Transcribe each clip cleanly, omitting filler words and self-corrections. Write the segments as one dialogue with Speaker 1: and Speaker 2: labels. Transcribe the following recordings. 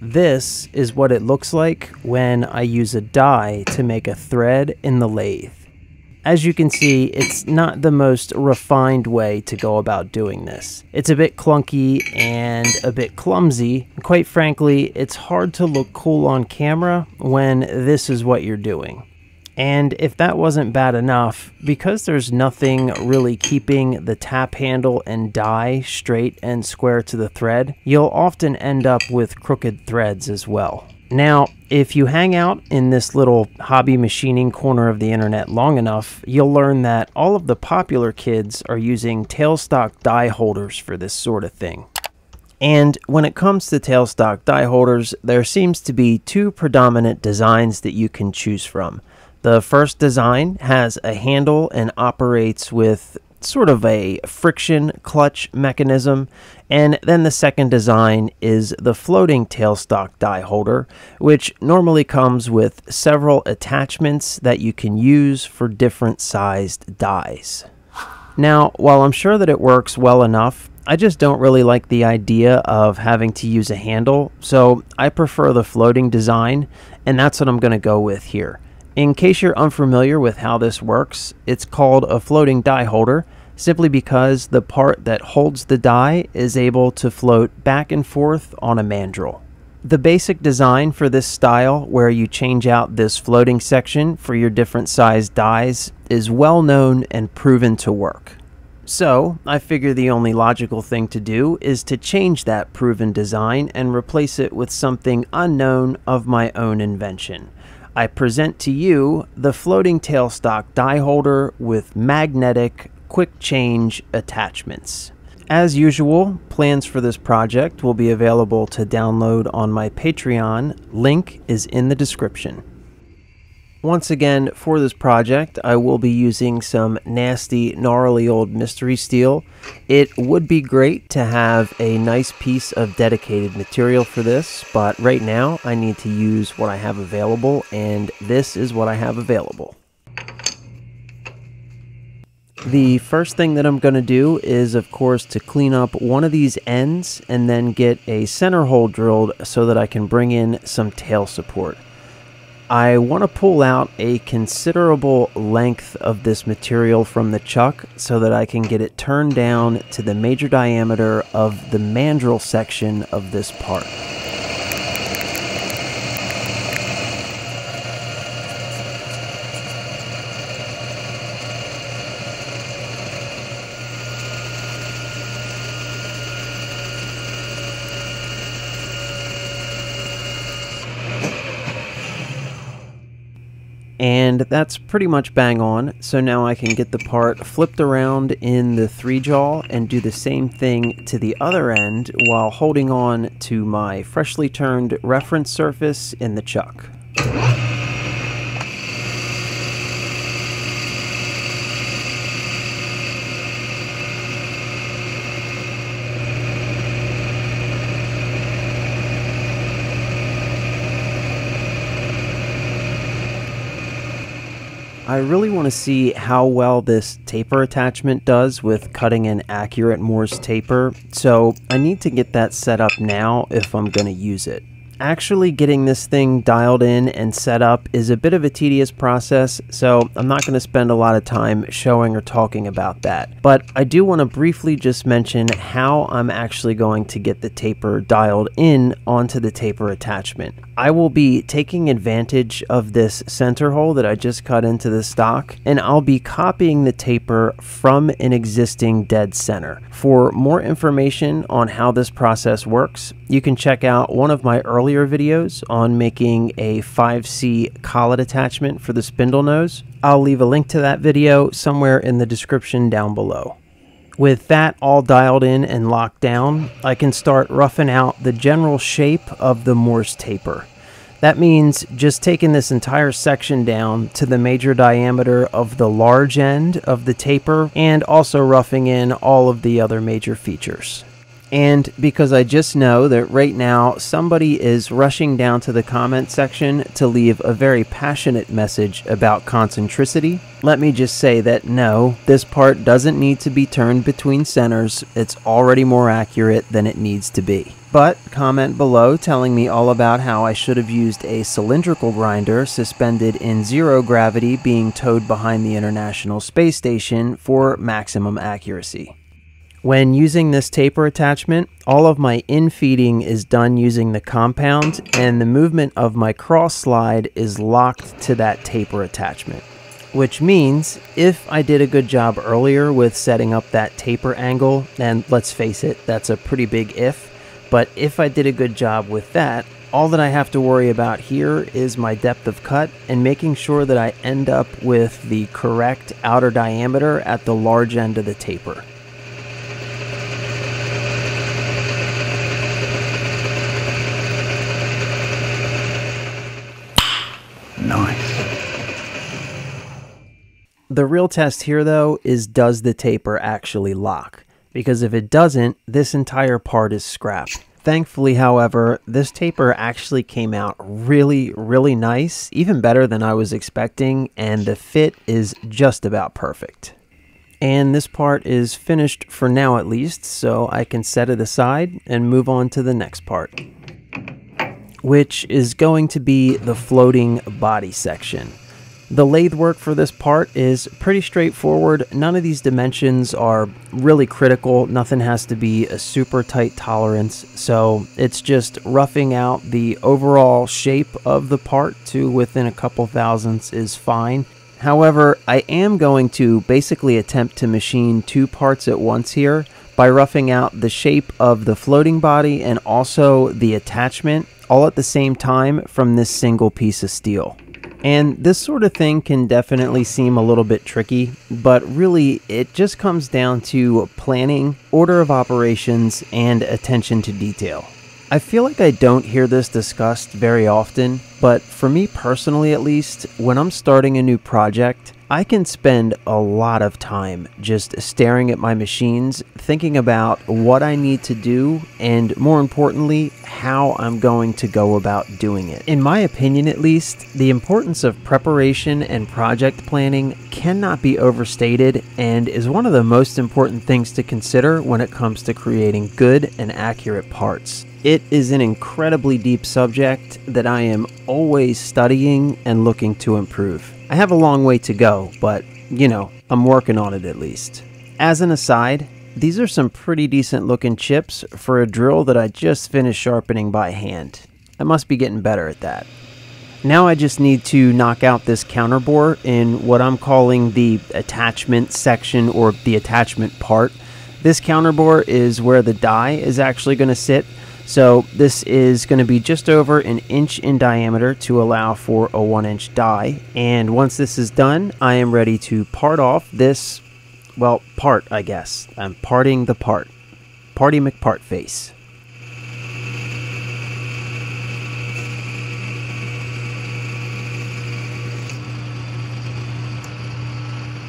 Speaker 1: This is what it looks like when I use a die to make a thread in the lathe. As you can see, it's not the most refined way to go about doing this. It's a bit clunky and a bit clumsy. Quite frankly, it's hard to look cool on camera when this is what you're doing. And if that wasn't bad enough, because there's nothing really keeping the tap handle and die straight and square to the thread, you'll often end up with crooked threads as well. Now, if you hang out in this little hobby machining corner of the internet long enough, you'll learn that all of the popular kids are using tailstock die holders for this sort of thing. And when it comes to tailstock die holders, there seems to be two predominant designs that you can choose from. The first design has a handle and operates with sort of a friction clutch mechanism, and then the second design is the floating tailstock die holder, which normally comes with several attachments that you can use for different sized dies. Now, while I'm sure that it works well enough, I just don't really like the idea of having to use a handle, so I prefer the floating design, and that's what I'm going to go with here. In case you're unfamiliar with how this works, it's called a floating die holder simply because the part that holds the die is able to float back and forth on a mandrel. The basic design for this style, where you change out this floating section for your different sized dies, is well known and proven to work. So I figure the only logical thing to do is to change that proven design and replace it with something unknown of my own invention. I present to you the floating tailstock die holder with magnetic quick change attachments. As usual, plans for this project will be available to download on my Patreon. Link is in the description. Once again, for this project, I will be using some nasty, gnarly old mystery steel. It would be great to have a nice piece of dedicated material for this, but right now I need to use what I have available, and this is what I have available. The first thing that I'm going to do is, of course, to clean up one of these ends and then get a center hole drilled so that I can bring in some tail support. I want to pull out a considerable length of this material from the chuck so that I can get it turned down to the major diameter of the mandrel section of this part. And that's pretty much bang on, so now I can get the part flipped around in the 3-jaw and do the same thing to the other end while holding on to my freshly turned reference surface in the chuck. I really want to see how well this taper attachment does with cutting an accurate Morse taper, so I need to get that set up now if I'm going to use it. Actually getting this thing dialed in and set up is a bit of a tedious process, so I'm not going to spend a lot of time showing or talking about that. But I do want to briefly just mention how I'm actually going to get the taper dialed in onto the taper attachment. I will be taking advantage of this center hole that I just cut into the stock, and I'll be copying the taper from an existing dead center. For more information on how this process works, you can check out one of my earlier videos on making a 5C collet attachment for the spindle nose. I'll leave a link to that video somewhere in the description down below. With that all dialed in and locked down, I can start roughing out the general shape of the Morse taper. That means just taking this entire section down to the major diameter of the large end of the taper and also roughing in all of the other major features. And because I just know that right now somebody is rushing down to the comment section to leave a very passionate message about concentricity, let me just say that no, this part doesn't need to be turned between centers. It's already more accurate than it needs to be. But comment below telling me all about how I should have used a cylindrical grinder suspended in zero gravity being towed behind the International Space Station for maximum accuracy. When using this taper attachment, all of my infeeding is done using the compound, and the movement of my cross slide is locked to that taper attachment. Which means, if I did a good job earlier with setting up that taper angle, and let's face it, that's a pretty big if, but if I did a good job with that, all that I have to worry about here is my depth of cut and making sure that I end up with the correct outer diameter at the large end of the taper. The real test here, though, is does the taper actually lock? Because if it doesn't, this entire part is scrap. Thankfully, however, this taper actually came out really nice, even better than I was expecting, and the fit is just about perfect. And this part is finished for now at least, so I can set it aside and move on to the next part, which is going to be the floating body section. The lathe work for this part is pretty straightforward. None of these dimensions are really critical. Nothing has to be a super tight tolerance. So it's just roughing out the overall shape of the part to within a couple thousandths is fine. However, I am going to basically attempt to machine two parts at once here by roughing out the shape of the floating body and also the attachment all at the same time from this single piece of steel. And this sort of thing can definitely seem a little bit tricky, but really it just comes down to planning, order of operations, and attention to detail. I feel like I don't hear this discussed very often, but for me personally at least, when I'm starting a new project, I can spend a lot of time just staring at my machines, thinking about what I need to do, and more importantly, how I'm going to go about doing it. In my opinion at least, the importance of preparation and project planning cannot be overstated and is one of the most important things to consider when it comes to creating good and accurate parts. It is an incredibly deep subject that I am always studying and looking to improve. I have a long way to go, but, you know, I'm working on it at least. As an aside, these are some pretty decent looking chips for a drill that I just finished sharpening by hand. I must be getting better at that. Now I just need to knock out this counterbore in what I'm calling the attachment section or the attachment part. This counterbore is where the die is actually going to sit. So this is going to be just over an inch in diameter to allow for a 1-inch die. And once this is done, I am ready to part off this, well, part, I guess. I'm parting the part. Party McPart face.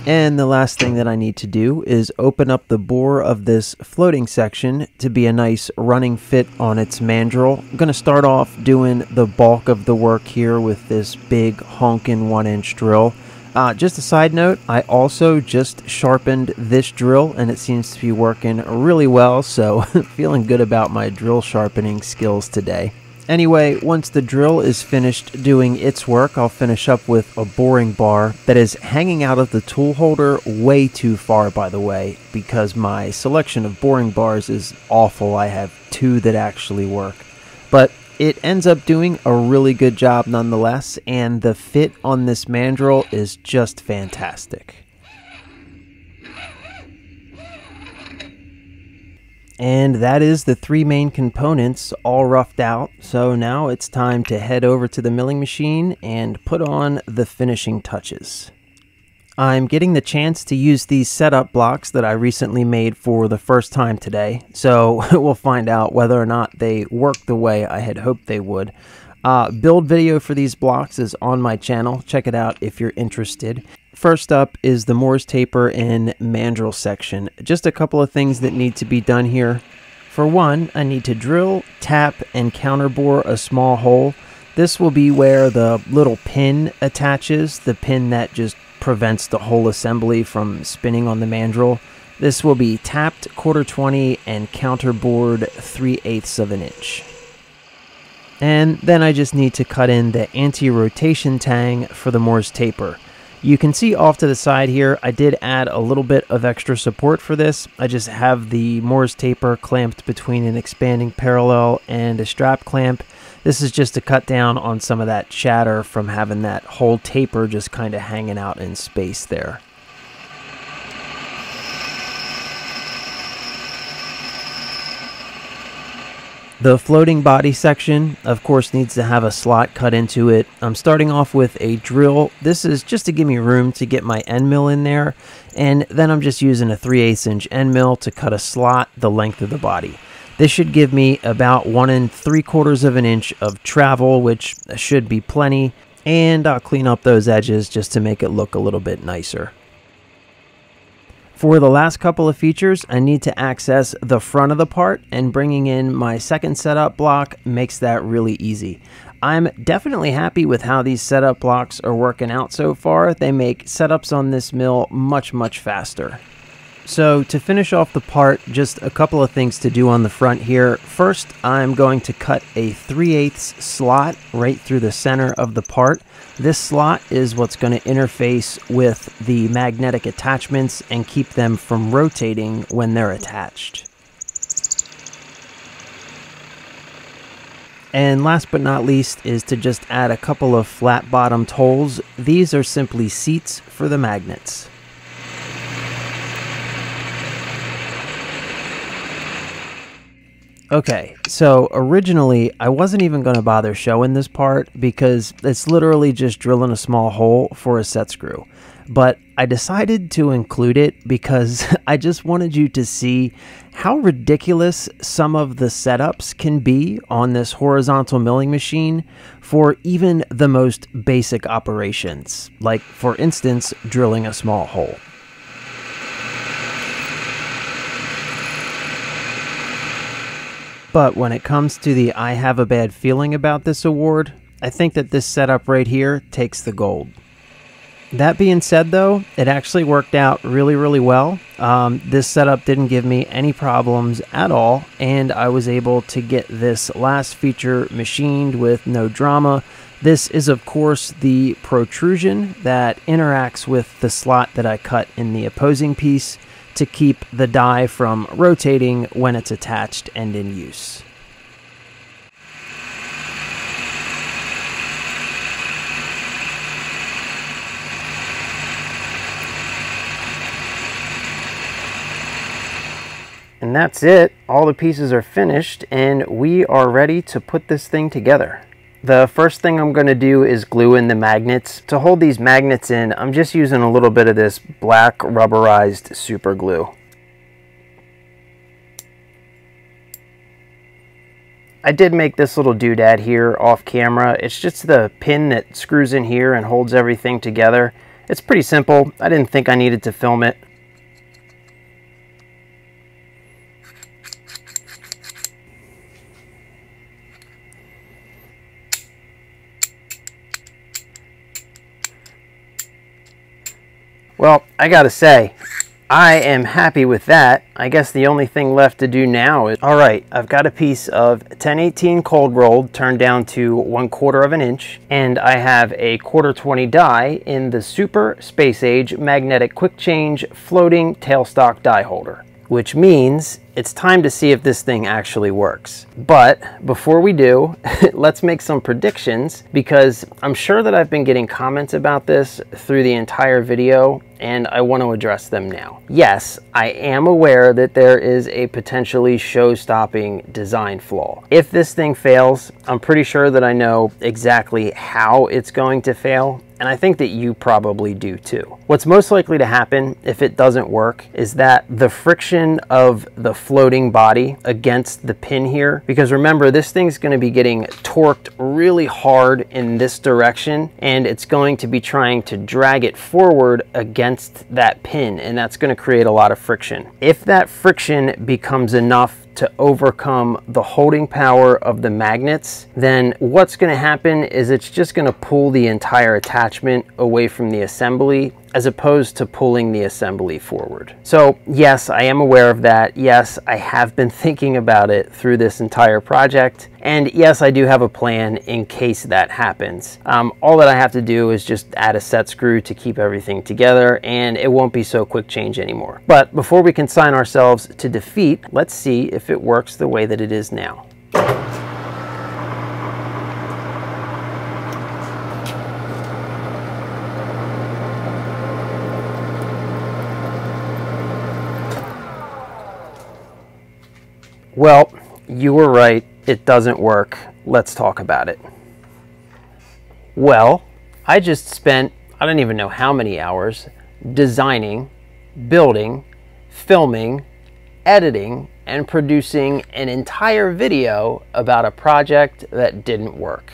Speaker 1: And the last thing that I need to do is open up the bore of this floating section to be a nice running fit on its mandrel. I'm going to start off doing the bulk of the work here with this big honkin' 1-inch drill. Just a side note, I also just sharpened this drill and it seems to be working really well, so feeling good about my drill sharpening skills today. Anyway, once the drill is finished doing its work, I'll finish up with a boring bar that is hanging out of the tool holder way too far, by the way, because my selection of boring bars is awful. I have two that actually work. But it ends up doing a really good job nonetheless, and the fit on this mandrel is just fantastic. And that is the three main components all roughed out. So now it's time to head over to the milling machine and put on the finishing touches. I'm getting the chance to use these setup blocks that I recently made for the first time today. So we'll find out whether or not they work the way I had hoped they would. Build video for these blocks is on my channel. Check it out if you're interested. First up is the Morse taper and mandrel section. Just a couple of things that need to be done here. For one, I need to drill, tap, and counterbore a small hole. This will be where the little pin attaches, the pin that just prevents the whole assembly from spinning on the mandrel. This will be tapped 1/4 20 and counterbored 3/8 of an inch. And then I just need to cut in the anti-rotation tang for the Morse taper. You can see off to the side here, I did add a little bit of extra support for this. I just have the Morse taper clamped between an expanding parallel and a strap clamp. This is just to cut down on some of that chatter from having that whole taper just kind of hanging out in space there. The floating body section, of course, needs to have a slot cut into it. I'm starting off with a drill. This is just to give me room to get my end mill in there. And then I'm just using a 3/8 inch end mill to cut a slot the length of the body. This should give me about 1 3/4 of an inch of travel, which should be plenty. And I'll clean up those edges just to make it look a little bit nicer. For the last couple of features, I need to access the front of the part, and bringing in my second setup block makes that really easy. I'm definitely happy with how these setup blocks are working out so far. They make setups on this mill much faster. So to finish off the part, just a couple of things to do on the front here. First, I'm going to cut a 3/8 slot right through the center of the part. This slot is what's going to interface with the magnetic attachments and keep them from rotating when they're attached. And last but not least is to just add a couple of flat bottomed holes. These are simply seats for the magnets. Okay, so originally I wasn't even going to bother showing this part because it's literally just drilling a small hole for a set screw. But I decided to include it because I just wanted you to see how ridiculous some of the setups can be on this horizontal milling machine for even the most basic operations, like for instance, drilling a small hole. But when it comes to the I have a bad feeling about this award, I think that this setup right here takes the gold. That being said though, it actually worked out really well. This setup didn't give me any problems at all, and I was able to get this last feature machined with no drama. This is of course the protrusion that interacts with the slot that I cut in the opposing piece to keep the die from rotating when it's attached and in use. And that's it. All the pieces are finished and we are ready to put this thing together. The first thing I'm going to do is glue in the magnets. To hold these magnets in, I'm just using a little bit of this black rubberized super glue. I did make this little doodad here off camera. It's just the pin that screws in here and holds everything together. It's pretty simple. I didn't think I needed to film it. Well, I gotta say, I am happy with that. I guess the only thing left to do now is, all right, I've got a piece of 1018 cold rolled turned down to 1/4 of an inch, and I have a 1/4 20 die in the Super Space Age Magnetic Quick Change Floating Tailstock Die Holder, which means it's time to see if this thing actually works. But before we do, let's make some predictions, because I'm sure that I've been getting comments about this through the entire video, and I want to address them now. Yes, I am aware that there is a potentially show-stopping design flaw. If this thing fails, I'm pretty sure that I know exactly how it's going to fail, and I think that you probably do too. What's most likely to happen if it doesn't work is that the friction of the floating body against the pin here, because remember, this thing's going to be getting torqued really hard in this direction, and it's going to be trying to drag it forward against that pin, and that's going to create a lot of friction. If that friction becomes enough to overcome the holding power of the magnets, then what's going to happen is it's just going to pull the entire attachment away from the assembly as opposed to pulling the assembly forward. So yes, I am aware of that. Yes, I have been thinking about it through this entire project. And yes, I do have a plan in case that happens. All that I have to do is just add a set screw to keep everything together, and it won't be so quick change anymore. But before we consign ourselves to defeat, let's see if it works the way that it is now. Well, you were right. It doesn't work. Let's talk about it. Well, I just spent, I don't even know how many hours, designing, building, filming, editing, and producing an entire video about a project that didn't work.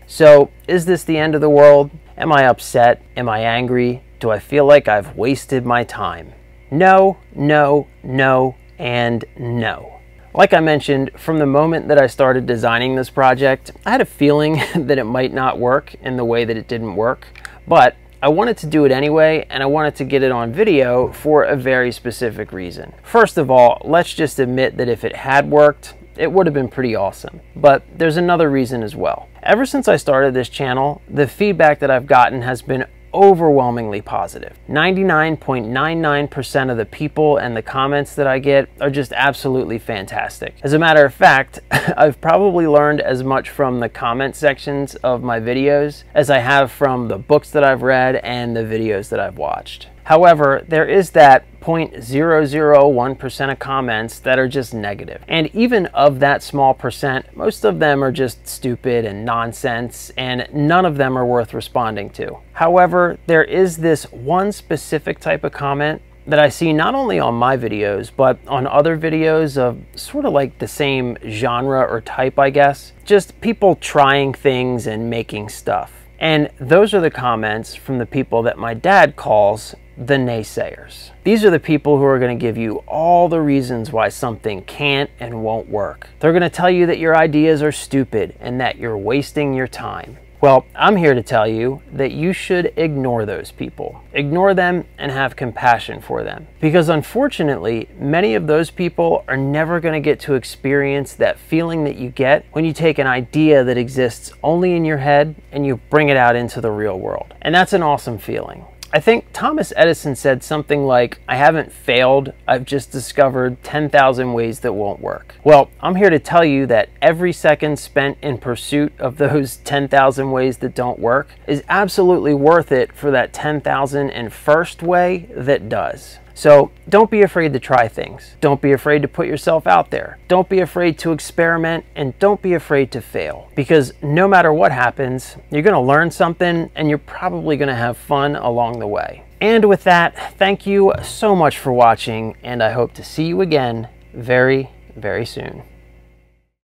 Speaker 1: So, is this the end of the world? Am I upset? Am I angry? Do I feel like I've wasted my time? No, no, no, and no. Like I mentioned, from the moment that I started designing this project, I had a feeling that it might not work in the way that it didn't work, but I wanted to do it anyway, and I wanted to get it on video for a very specific reason. First of all, let's just admit that if it had worked, it would have been pretty awesome. But there's another reason as well. Ever since I started this channel, the feedback that I've gotten has been overwhelmingly positive. 99.99% of the people and the comments that I get are just absolutely fantastic. As a matter of fact, I've probably learned as much from the comment sections of my videos as I have from the books that I've read and the videos that I've watched. However, there is that 0.001% of comments that are just negative. And even of that small percent, most of them are just stupid and nonsense, and none of them are worth responding to. However, there is this one specific type of comment that I see not only on my videos, but on other videos of sort of like the same genre or type, I guess. Just people trying things and making stuff. And those are the comments from the people that my dad calls the naysayers. These are the people who are going to give you all the reasons why something can't and won't work. They're going to tell you that your ideas are stupid and that you're wasting your time. Well, I'm here to tell you that you should ignore those people. Ignore them and have compassion for them. Because unfortunately, many of those people are never going to get to experience that feeling that you get when you take an idea that exists only in your head and you bring it out into the real world. And that's an awesome feeling. I think Thomas Edison said something like, "I haven't failed, I've just discovered 10,000 ways that won't work." Well, I'm here to tell you that every second spent in pursuit of those 10,000 ways that don't work is absolutely worth it for that 10,001st way that does. So don't be afraid to try things. Don't be afraid to put yourself out there. Don't be afraid to experiment, and don't be afraid to fail. Because no matter what happens, you're going to learn something and you're probably going to have fun along the way. And with that, thank you so much for watching, and I hope to see you again very, very soon.